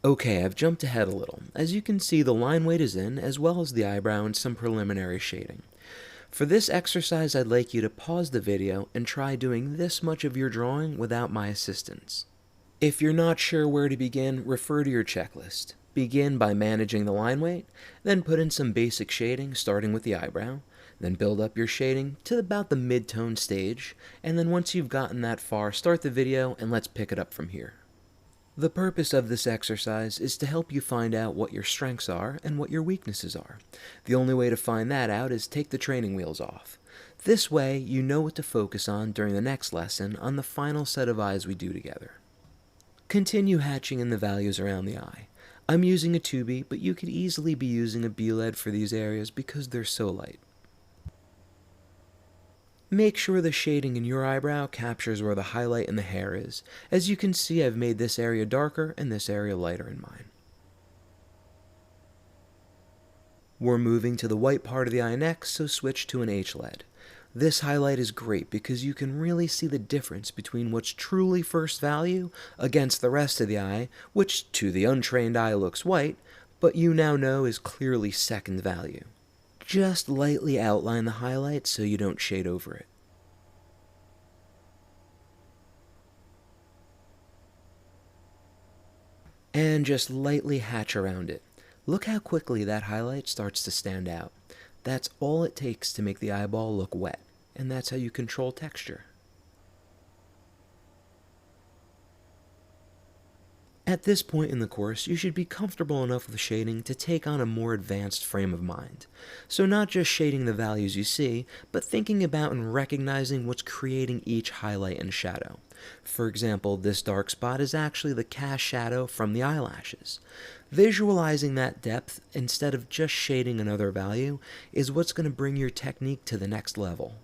Okay, I've jumped ahead a little. As you can see, the line weight is in, as well as the eyebrow and some preliminary shading. For this exercise, I'd like you to pause the video and try doing this much of your drawing without my assistance. If you're not sure where to begin, refer to your checklist. Begin by managing the line weight, then put in some basic shading starting with the eyebrow, then build up your shading to about the mid-tone stage, and then once you've gotten that far, start the video and let's pick it up from here. The purpose of this exercise is to help you find out what your strengths are and what your weaknesses are. The only way to find that out is take the training wheels off. This way, you know what to focus on during the next lesson on the final set of eyes we do together. Continue hatching in the values around the eye. I'm using a 2B, but you could easily be using a B-lead for these areas because they're so light. Make sure the shading in your eyebrow captures where the highlight in the hair is. As you can see, I've made this area darker and this area lighter in mine. We're moving to the white part of the eye next, so switch to an H-lead. This highlight is great because you can really see the difference between what's truly first value against the rest of the eye, which to the untrained eye looks white, but you now know is clearly second value. Just lightly outline the highlight so you don't shade over it. And just lightly hatch around it. Look how quickly that highlight starts to stand out. That's all it takes to make the eyeball look wet, and that's how you control texture. At this point in the course, you should be comfortable enough with shading to take on a more advanced frame of mind. So not just shading the values you see, but thinking about and recognizing what's creating each highlight and shadow. For example, this dark spot is actually the cast shadow from the eyelashes. Visualizing that depth instead of just shading another value is what's going to bring your technique to the next level.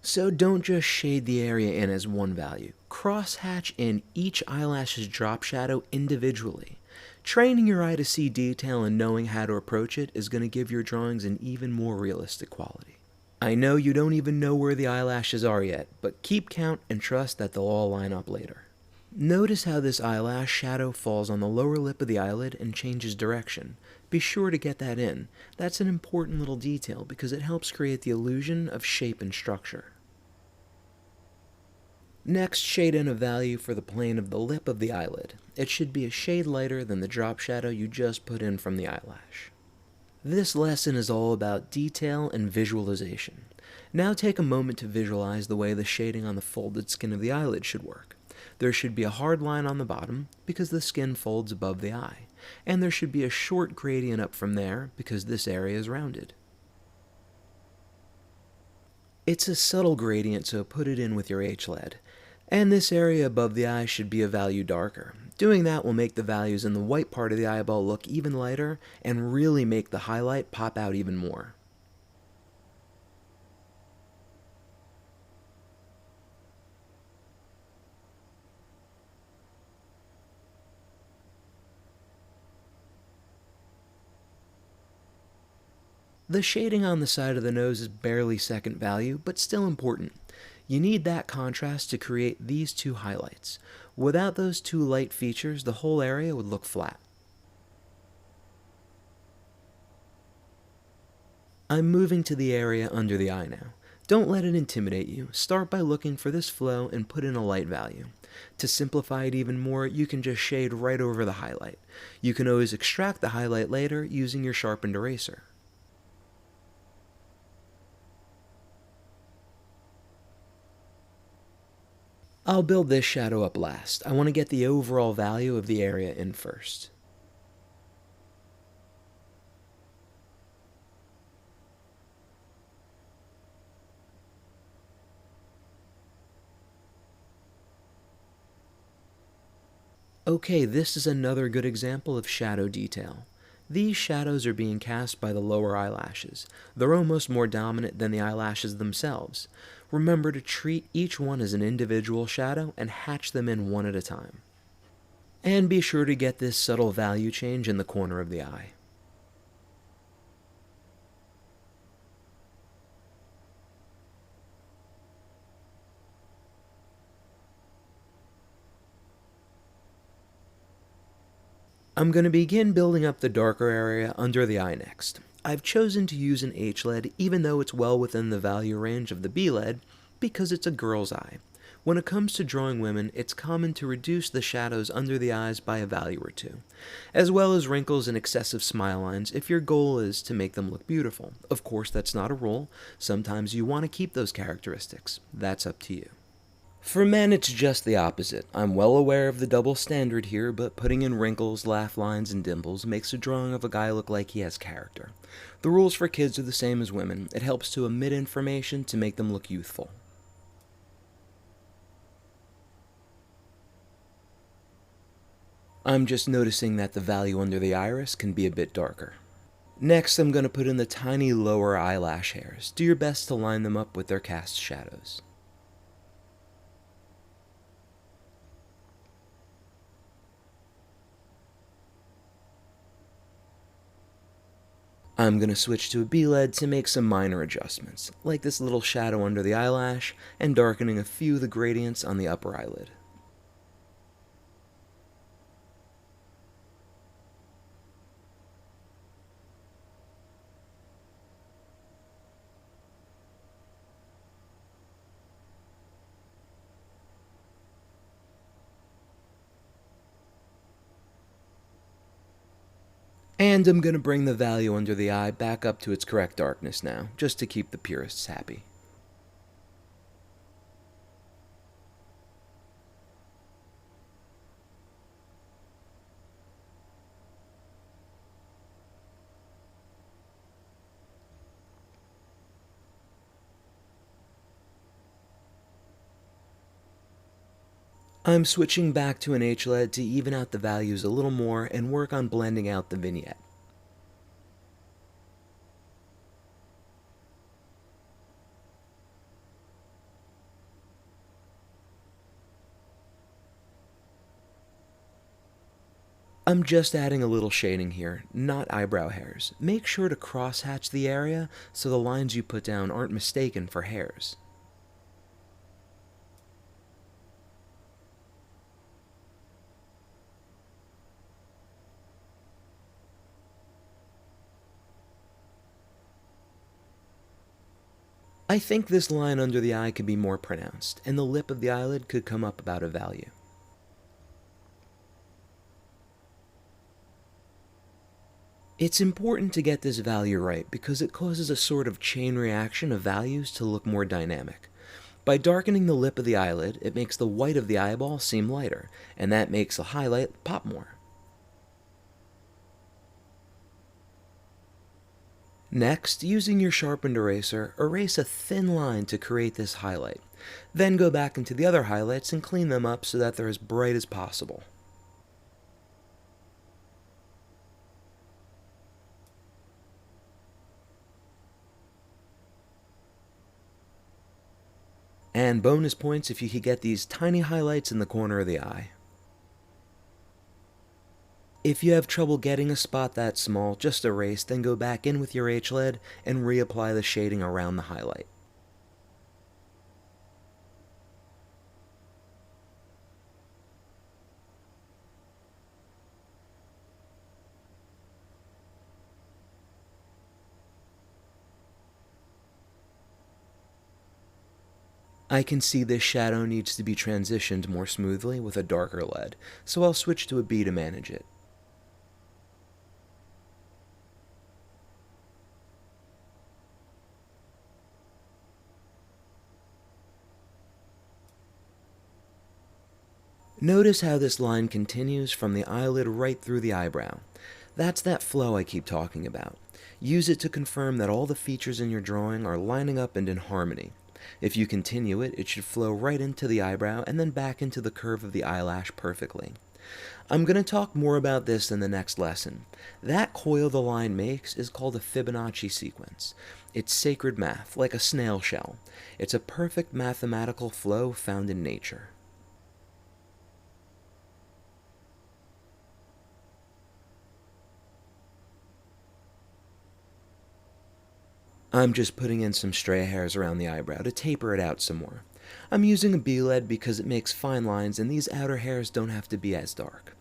So don't just shade the area in as one value. Crosshatch in each eyelash's drop shadow individually. Training your eye to see detail and knowing how to approach it is going to give your drawings an even more realistic quality. I know you don't even know where the eyelashes are yet, but keep count and trust that they'll all line up later. Notice how this eyelash shadow falls on the lower lip of the eyelid and changes direction. Be sure to get that in. That's an important little detail because it helps create the illusion of shape and structure. Next, shade in a value for the plane of the lip of the eyelid. It should be a shade lighter than the drop shadow you just put in from the eyelash. This lesson is all about detail and visualization. Now take a moment to visualize the way the shading on the folded skin of the eyelid should work. There should be a hard line on the bottom because the skin folds above the eye, and there should be a short gradient up from there because this area is rounded. It's a subtle gradient, so put it in with your H-lead. And this area above the eye should be a value darker. Doing that will make the values in the white part of the eyeball look even lighter and really make the highlight pop out even more. The shading on the side of the nose is barely second value, but still important. You need that contrast to create these two highlights. Without those two light features, the whole area would look flat. I'm moving to the area under the eye now. Don't let it intimidate you. Start by looking for this flow and put in a light value. To simplify it even more, you can just shade right over the highlight. You can always extract the highlight later using your sharpened eraser. I'll build this shadow up last. I want to get the overall value of the area in first. Okay, this is another good example of shadow detail. These shadows are being cast by the lower eyelashes. They're almost more dominant than the eyelashes themselves. Remember to treat each one as an individual shadow and hatch them in one at a time. And be sure to get this subtle value change in the corner of the eye. I'm going to begin building up the darker area under the eye next. I've chosen to use an H-lead even though it's well within the value range of the B-lead because it's a girl's eye. When it comes to drawing women, it's common to reduce the shadows under the eyes by a value or two, as well as wrinkles and excessive smile lines if your goal is to make them look beautiful. Of course, that's not a rule. Sometimes you want to keep those characteristics. That's up to you. For men, it's just the opposite. I'm well aware of the double standard here, but putting in wrinkles, laugh lines, and dimples makes a drawing of a guy look like he has character. The rules for kids are the same as women. It helps to omit information to make them look youthful. I'm just noticing that the value under the iris can be a bit darker. Next, I'm going to put in the tiny lower eyelash hairs. Do your best to line them up with their cast shadows. I'm going to switch to a B-lead to make some minor adjustments, like this little shadow under the eyelash and darkening a few of the gradients on the upper eyelid. And I'm going to bring the value under the eye back up to its correct darkness now, just to keep the purists happy. I'm switching back to an H-lead to even out the values a little more and work on blending out the vignette. I'm just adding a little shading here, not eyebrow hairs. Make sure to cross-hatch the area so the lines you put down aren't mistaken for hairs. I think this line under the eye could be more pronounced, and the lip of the eyelid could come up about a value. It's important to get this value right because it causes a sort of chain reaction of values to look more dynamic. By darkening the lip of the eyelid, it makes the white of the eyeball seem lighter, and that makes the highlight pop more. Next, using your sharpened eraser, erase a thin line to create this highlight. Then go back into the other highlights and clean them up so that they're as bright as possible. And bonus points if you could get these tiny highlights in the corner of the eye. If you have trouble getting a spot that small, just erase, then go back in with your H-lead and reapply the shading around the highlight. I can see this shadow needs to be transitioned more smoothly with a darker lead, so I'll switch to a B to manage it. Notice how this line continues from the eyelid right through the eyebrow. That's that flow I keep talking about. Use it to confirm that all the features in your drawing are lining up and in harmony. If you continue it, it should flow right into the eyebrow and then back into the curve of the eyelash perfectly. I'm going to talk more about this in the next lesson. That coil the line makes is called a Fibonacci sequence. It's sacred math, like a snail shell. It's a perfect mathematical flow found in nature. I'm just putting in some stray hairs around the eyebrow to taper it out some more. I'm using a B-lead because it makes fine lines and these outer hairs don't have to be as dark.